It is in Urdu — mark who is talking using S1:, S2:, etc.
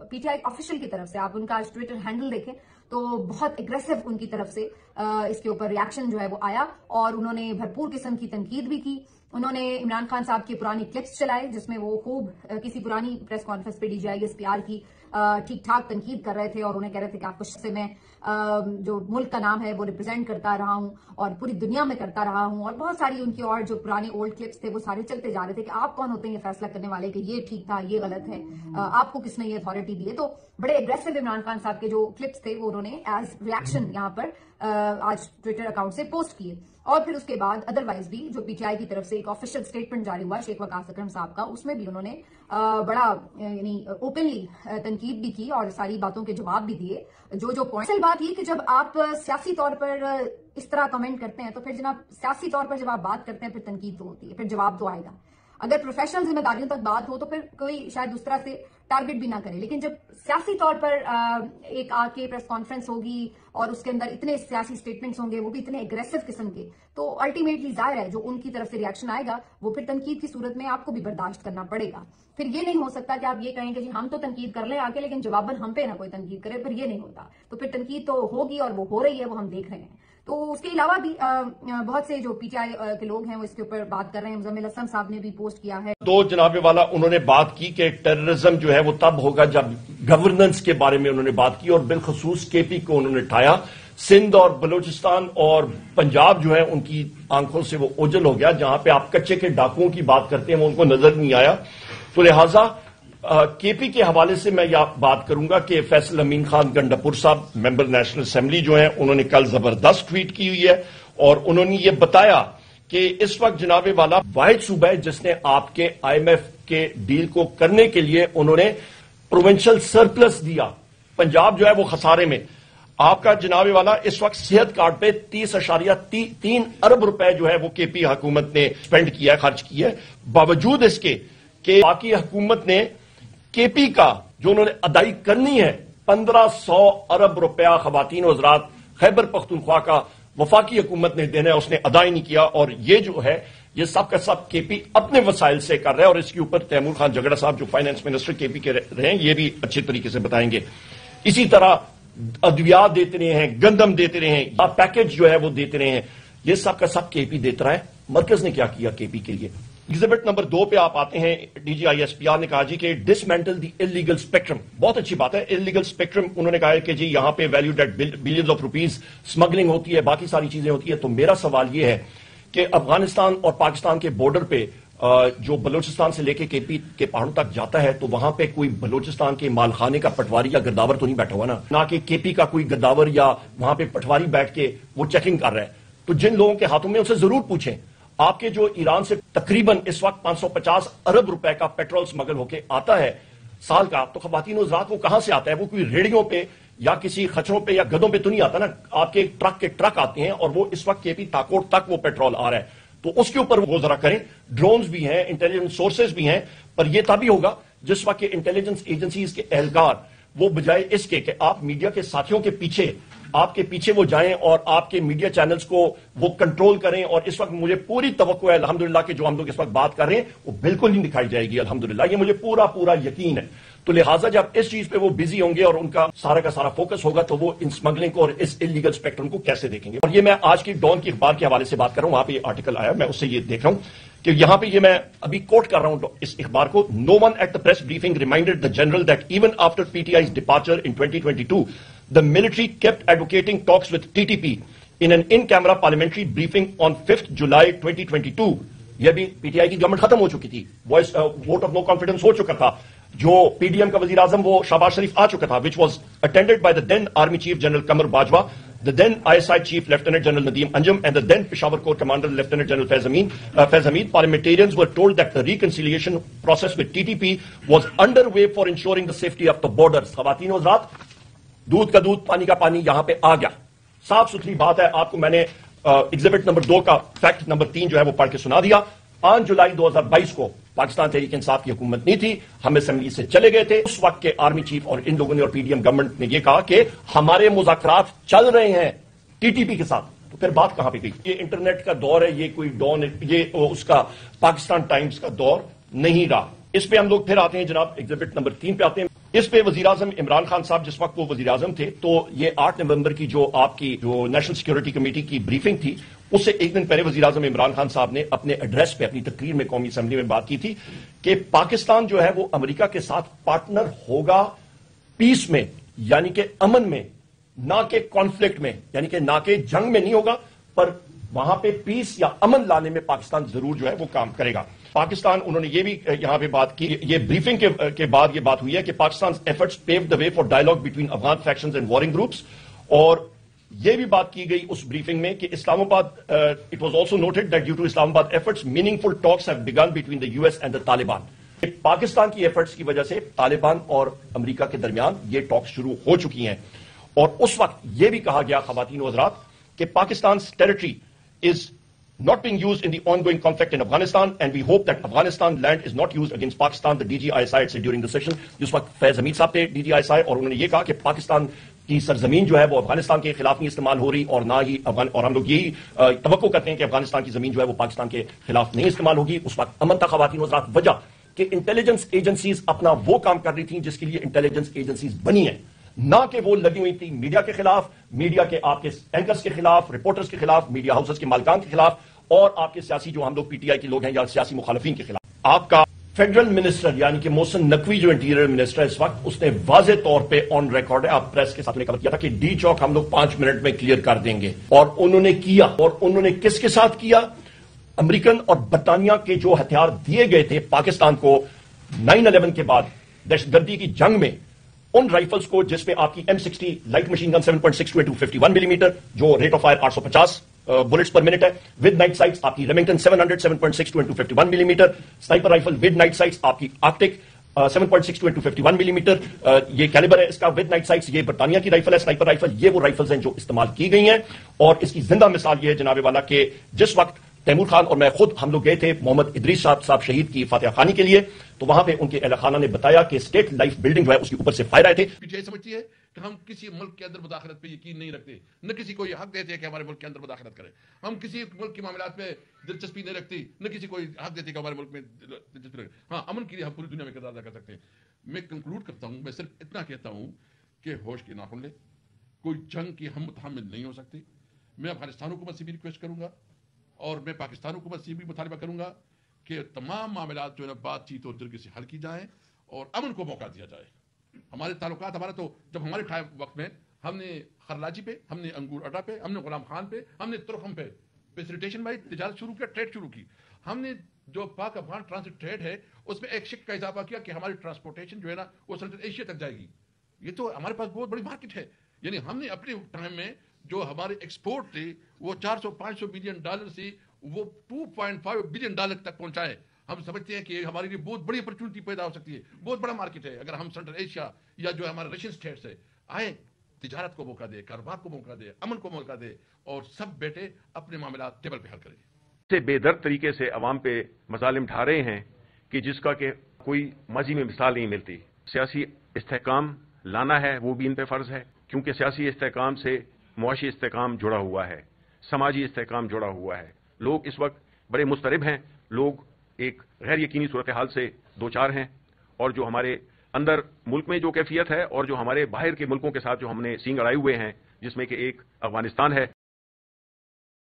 S1: پی ٹی آئی آفیشیل کی طرف سے آپ ان کا آج ٹویٹر ہینڈل دیکھیں تو بہت اگریسو ان کی طرف سے اس کے اوپر ریاکشن جو ہے وہ آیا اور انہوں نے بھرپور قسم کی تنقید بھی کی. انہوں نے عمران خان صاحب کی پرانی کلپس چلائے جس میں وہ خوب کسی پرانی پریس کانفرنس پہ DGI/SPR کی ٹھیک ٹھاک تنقید کر رہے تھے اور انہیں کہہ رہے تھے کہ آپ کو سے میں جو ملک کا نام ہے وہ ریپرزینٹ کرتا رہا ہوں اور پوری دنیا میں کرتا رہا ہوں, اور بہت ساری ان کی اور جو پرانے اولڈ کلپس تھے وہ سارے چلتے جا رہے تھے کہ آپ کون ہوتے ہیں یہ فیصلہ کرنے والے کہ یہ ٹھیک تھا یہ غلط ہے, آپ کو کس نے یہ اتھارٹی دی ہے. تو بڑے اگریسو عمران خان صاحب کے جو کلپس تھے وہ انہوں نے ایز ریاکشن یہاں پر آج ٹویٹر اکاؤنٹ سے پوسٹ کیے. اور پھر اس کے بعد ادروائز بھی جو پی ٹی آئی کی طرف سے ایک آفیشیل اسٹیٹمنٹ جاری ہوا شیخ وقاص اکرم صاحب کا, اس میں بھی انہوں نے بڑا یعنی اوپنلی تنقید بھی کی اور ساری باتوں کے جواب بھی دیے. جو پوائنٹ اصل بات یہ کہ جب آپ سیاسی طور پر اس طرح کمنٹ کرتے ہیں تو پھر جناب سیاسی طور پر جب آپ بات کرتے ہیں پھر تنقید تو ہوتی ہے, پھر جواب تو آئے گا. اگر پروفیشنل ذمہ داریوں تک بات ہو تو پھر کوئی شاید اس طرح سے ٹارگٹ بھی نہ کرے, لیکن جب سیاسی طور پر ایک آ کے پریس کانفرنس ہوگی اور اس کے اندر اتنے سیاسی سٹیٹمنٹس ہوں گے وہ بھی اتنے اگریسو قسم کے, تو الٹیمیٹلی ظاہر ہے جو ان کی طرف سے ریاکشن آئے گا وہ پھر تنقید کی صورت میں آپ کو بھی برداشت کرنا پڑے گا. پھر یہ نہیں ہو سکتا کہ آپ یہ کہیں کہ جی ہم تو تنقید کر لیں آگے لیکن جواباً ہم پہ نہ کوئی تنقید کرے, پھر یہ نہیں ہوتا. تو پھر تنقید تو ہوگی اور وہ ہو رہی ہے, وہ ہم دیکھ رہے ہیں. تو اس کے علاوہ بھی بہت سے جو پی ٹی آئی کے لوگ ہیں وہ اس کے اوپر بات کر رہے ہیں. مزمل حسن صاحب نے بھی پوسٹ کیا ہے.
S2: تو جناب والا انہوں نے بات کی کہ ٹیررزم جو ہے وہ تب ہوگا جب گورننس کے بارے میں انہوں نے بات کی اور بالخصوص کے پی کو انہوں نے اٹھایا. سندھ اور بلوچستان اور پنجاب جو ہے ان کی آنکھوں سے وہ اوجل ہو گیا. جہاں پہ آپ کچے کے ڈاکوؤں کی بات کرتے ہیں وہ ان کو نظر نہیں آیا. تو لہٰذا کے پی کے حوالے سے میں یہ بات کروں گا کہ فیصل امین خان گنڈاپور صاحب ممبر نیشنل اسمبلی جو ہیں انہوں نے کل زبردست ٹویٹ کی ہوئی ہے اور انہوں نے یہ بتایا کہ اس وقت جناب والا واحد صوبہ ہے جس نے آپ کے IMF کے ڈیل کو کرنے کے لیے انہوں نے پروونشل سرپلس دیا. پنجاب جو ہے وہ خسارے میں. آپ کا جناب والا اس وقت صحت کارڈ پہ 30.3 ارب روپے جو ہے وہ کے پی حکومت نے سپینڈ کیا ہے, خرچ کیا ہے, باوجود اس کے کہ باقی حکومت نے کے پی کا جو انہوں نے ادائی کرنی ہے 1500 ارب روپیہ خواتین و حضرات خیبر پختونخوا کا وفاقی حکومت نے دینا ہے, اس نے ادا ہی نہیں کیا. اور یہ جو ہے یہ سب کا سب کے پی اپنے وسائل سے کر رہا ہے اور اس کے اوپر تیمور خان جھگڑا صاحب جو فائنانس منسٹر کے پی کے رہے ہیں یہ بھی اچھے طریقے سے بتائیں گے. اسی طرح ادویات دیتے رہے ہیں, گندم دیتے رہے ہیں, یا پیکج جو ہے وہ دیتے رہے ہیں, یہ سب کا سب کے پی دیتا رہا ہے. مرکز نے کیا کیا کے پی کے لیے؟ ایگزیبٹ نمبر 2 پہ آپ آتے ہیں. DGI/SPR نے کہا جی کہ ڈسمینٹل دی انلیگل اسپیکٹرم. بہت اچھی بات ہے. انلیگل اسپیکٹرم انہوں نے کہا ہے کہ جی یہاں پہ valued at billions of rupees smuggling ہوتی ہے, باقی ساری چیزیں ہوتی ہے. تو میرا سوال یہ ہے کہ افغانستان اور پاکستان کے بارڈر پہ جو بلوچستان سے لے کے پی کے پہاڑوں تک جاتا ہے تو وہاں پہ کوئی بلوچستان کے مالخانے کا پٹواری یا گداور تو نہیں بیٹھا ہوا نہ کہ کے پی کا کوئی گداور یا وہاں پہ پٹواری بیٹھ کے وہ چیکنگ کر رہا ہے. تو جن لوگوں کے ہاتھوں میں ان سے ضرور پوچھیں. آپ کے جو ایران سے تقریباً اس وقت 550 ارب روپے کا پیٹرول سمگل ہو کے آتا ہے سال کا, تو خواتین و حضرات وہ کہاں سے آتا ہے؟ وہ کوئی ریڑھیوں پہ یا کسی خچروں پہ یا گدوں پہ تو نہیں آتا نا. آپ کے ٹرک آتے ہیں اور وہ اس وقت کے پی تاکوٹ تک وہ پیٹرول آ رہا ہے. تو اس کے اوپر وہ ذرا کریں. ڈرونز بھی ہیں, انٹیلیجنس سورسز بھی ہیں, پر یہ تبھی ہوگا جس وقت کہ انٹیلیجنس ایجنسیز کے اہلکار وہ بجائے اس کے کہ آپ میڈیا کے ساتھیوں کے پیچھے آپ کے پیچھے وہ جائیں اور آپ کے میڈیا چینلز کو وہ کنٹرول کریں. اور اس وقت مجھے پوری توقع ہے الحمدللہ کہ جو ہم لوگ اس وقت بات کر رہے ہیں وہ بالکل نہیں دکھائی جائے گی الحمدللہ, یہ مجھے پورا یقین ہے. تو لہٰذا جب اس چیز پہ وہ بزی ہوں گے اور ان کا سارا فوکس ہوگا تو وہ ان اسمگلنگ کو اور اس انلیگل اسپیکٹرم کو کیسے دیکھیں گے. اور یہ میں آج کی ڈان کی اخبار کے حوالے سے بات کر رہا ہوں, وہاں پہ یہ آرٹیکل آیا, میں اس سے یہ دیکھ رہا ہوں کہ یہاں پہ یہ میں ابھی کوٹ کر رہا ہوں اس اخبار کو. No one at the press briefing reminded the general that even after P T I's departure in 2022 the military kept advocating talks with TTP in an in-camera parliamentary briefing on 5th July 2022. یہ بھی پی ٹی آئی کی گورنمنٹ ختم ہو چکی تھی, voice vote of no confidence ہو چکا تھا, جو پی ڈی ایم کا وزیر اعظم وہ شہباز شریف آ چکا تھا, which was attended by the then Army Chief General Qamar Bajwa, the then ISI Chief Lieutenant General Nadeem Anjum and the then Peshawar Corps Commander Lieutenant General Faiz Hamid. Parliamentarians were told that the reconciliation process with TTP was underway for ensuring the safety of the borders. خواتین و حضرات, دودھ کا دودھ پانی کا پانی یہاں پہ آ گیا, صاف ستھری بات ہے. آپ کو میں نے ایگزیبٹ نمبر 2 کا فیکٹ نمبر 3 جو ہے وہ پڑھ کے سنا دیا. 5 جولائی 2022 کو پاکستان تحریک انصاف کی حکومت نہیں تھی, ہم اسمبلی سے چلے گئے تھے. اس وقت کے آرمی چیف اور ان لوگوں نے اور پی ڈی ایم گورنمنٹ نے یہ کہا کہ ہمارے مذاکرات چل رہے ہیں ٹی ٹی پی کے ساتھ. تو پھر بات کہاں پہ گئی؟ یہ انٹرنیٹ کا دور ہے, یہ کوئی ڈون, یہ اس کا پاکستان ٹائمز کا دور نہیں رہا. اس پہ ہم لوگ پھر آتے ہیں جناب, ایگزیبٹ نمبر 3 پہ آتے ہیں. اس پہ وزیراعظم عمران خان صاحب جس وقت وہ وزیراعظم تھے تو یہ 8 نومبر کی جو آپ کی جو نیشنل سیکورٹی کمیٹی کی بریفنگ تھی اس سے ایک دن پہلے وزیراعظم عمران خان صاحب نے اپنے ایڈریس پہ اپنی تقریر میں قومی اسمبلی میں بات کی تھی کہ پاکستان جو ہے وہ امریکہ کے ساتھ پارٹنر ہوگا پیس میں، یعنی کہ امن میں، نہ کہ کانفلکٹ میں، یعنی کہ نہ کہ جنگ میں نہیں ہوگا، پر وہاں پہ پیس یا امن لانے میں پاکستان ضرور جو ہے وہ کام کرے گا۔ پاکستان انہوں نے یہ بھی یہاں پہ بات کی، یہ بریفنگ کے بعد یہ بات ہوئی ہے کہ Pakistan efforts pave the way for dialogue between Afghan factions and warring groups, اور یہ بھی بات کی گئی اس بریفنگ میں کہ Islamabad it was also noted that due to Islamabad efforts meaningful talks have begun between the U S and the Taliban. Pakistan کی ایفرٹس کی وجہ سے طالبان اور امریکہ کے درمیان یہ ٹاکس شروع ہو چکی ہیں، اور اس وقت یہ بھی کہا گیا خواتین و حضرات کہ Pakistan territory is not being used in the ongoing conflict in Afghanistan, and we hope that Afghanistan land is not used against Pakistan, the DGISI said during the session. جس وقت فیض حمید صاحب تھے DGISI، اور انہوں نے یہ کہا کہ پاکستان کی سرزمین جو ہے وہ افغانستان کے خلاف نہیں استعمال ہو رہی، اور نہ ہی اور ہم لوگ یہی توقع کرتے ہیں کہ افغانستان کی زمین جو ہے وہ پاکستان کے خلاف نہیں استعمال ہوگی۔ اس وقت امن تھا خواتین و حضرات، وجہ کہ انٹیلیجنس ایجنسیز اپنا وہ کام کر رہی تھیں جس کے لیے انٹیلیجنس ایجنسیز بنی ہیں، نہ کہ وہ لگی ہوئی تھی میڈیا کے خلاف، میڈیا کے آپ کے اینکرز کے خلاف، رپورٹرز کے خلاف، میڈیا ہاؤسز کے مالکان کے خلاف، اور آپ کے سیاسی جو ہم لوگ پی ٹی آئی کے لوگ ہیں یا سیاسی مخالفین کے خلاف۔ آپ کا فیڈرل منسٹر یعنی کہ محسن نقوی جو انٹیریئر منسٹر ہے اس وقت، اس نے واضح طور پہ آن ریکارڈ ہے، آپ پریس کے ساتھ نے کور کیا تھا کہ ڈی چوک ہم لوگ 5 منٹ میں کلیئر کر دیں گے، اور انہوں نے کیا، اور انہوں نے کس کے ساتھ کیا؟ امریکن اور برطانیہ کے جو ہتھیار دیے گئے تھے پاکستان کو 9/11 کے بعد دہشت گردی کی جنگ میں، ان رائفلز کو جس میں آپ کی M60 light machine gun 7.62 into 51 millimetre جو rate of fire 850 bullets per minute ہے، ود نائٹ سائٹس آپ کی Remington 700 7.62 into 51 millimetre, sniper rifle with night sights آپ کی آرکٹک 7.62 into 51 ملی میٹر، یہ کیلیبر ہے اس کا ود نائٹ سائٹس، یہ برطانیہ کی رائفل ہے سنائپر رائفل، یہ وہ رائفلز ہیں جو استعمال کی گئی ہیں۔ اور اس کی زندہ مثال یہ ہے جناب والا کہ جس وقت تیمور خان اور میں خود ہم لوگ گئے تھے محمد ادریس صاحب شہید کی فاتحہ خوانی کے لیے، تو وہاں پہ ان کے اہل خانہ نے بتایا کہ اسٹیٹ لائف بلڈنگ جو ہے اس کے اوپر سے فائر آئے تھے۔
S3: پی ٹی آئی سمجھتی ہے کہ ہم کسی ملک کے اندر مداخلت پہ یقین نہیں رکھتے، نہ کسی کو یہ حق دیتے ہیں کہ ہمارے ملک کے اندر مداخلت کرے، ہم کسی ملک کے معاملات میں دلچسپی نہیں رکھتی، نہ کسی کو حق دیتے کہ ہمارے ملک میں دلچسپی رکھے۔ ہاں، امن کے لیے ہم پوری دنیا میں کردار ادا کر سکتے ہیں۔ میں کنکلوڈ کرتا ہوں، میں صرف اتنا کہتا ہوں کہ ہوش کے ناخن لے، کوئی جنگ کی ہم متحمل نہیں ہو سکتے۔ میں افغانستان حکومت سے بھی ریکویسٹ کروں گا، اور میں پاکستان حکومت سے بھی مطالبہ کروں گا کہ تمام معاملات جو ہے نا بات چیت اور طریقے سے حل کی جائیں اور امن کو موقع دیا جائے۔ ہمارے تعلقات، ہمارا تو جب ہمارے وقت میں ہم نے خرلاجی پہ، ہم نے انگور اڈا پہ، ہم نے غلام خان پہ، ہم نے ترخم پہ فیسیلیٹیشن بائی تجارت شروع کیا، ٹریڈ شروع کی۔ ہم نے جو پاک افغان ٹرانزٹ ٹریڈ ہے اس میں ایک شک کا اضافہ کیا کہ ہماری ٹرانسپورٹیشن جو ہے نا وہ سینٹرل ایشیا تک جائے گی۔ یہ تو ہمارے پاس بہت بڑی مارکیٹ ہے، یعنی ہم نے اپنے ٹائم میں جو ہمارے ایکسپورٹ تھے وہ 400-500 بلین ڈالر سے وہ 2.5 بلین ڈالر تک پہنچائے۔ ہم سمجھتے ہیں کہ ہمارے لیے بہت بڑی اپرچونٹی پیدا ہو سکتی ہے، بہت بڑا مارکیٹ ہے اگر ہم سینٹرل ایشیا یا جو ہمارے رشین اسٹیٹس ہے آئے، تجارت کو موقع دے، کاروبار کو موقع دے، امن کو موقع دے، اور سب بیٹے اپنے معاملات ٹیبل پہ حل کریں۔
S4: سے بے درد طریقے سے عوام پہ مظالم ڈھا رہے ہیں کہ جس کا کہ کوئی ماضی میں مثال نہیں ملتی۔ سیاسی استحکام لانا ہے وہ بھی ان پہ فرض ہے، کیونکہ سیاسی استحکام سے معاشی استحکام جڑا ہوا ہے، سماجی استحکام جڑا ہوا ہے۔ لوگ اس وقت بڑے مضطرب ہیں، لوگ ایک غیر یقینی صورتحال سے دوچار ہیں، اور جو ہمارے اندر ملک میں جو کیفیت ہے اور جو ہمارے باہر کے ملکوں کے ساتھ جو ہم نے سینگ اڑائے ہوئے ہیں، جس میں کہ ایک افغانستان ہے۔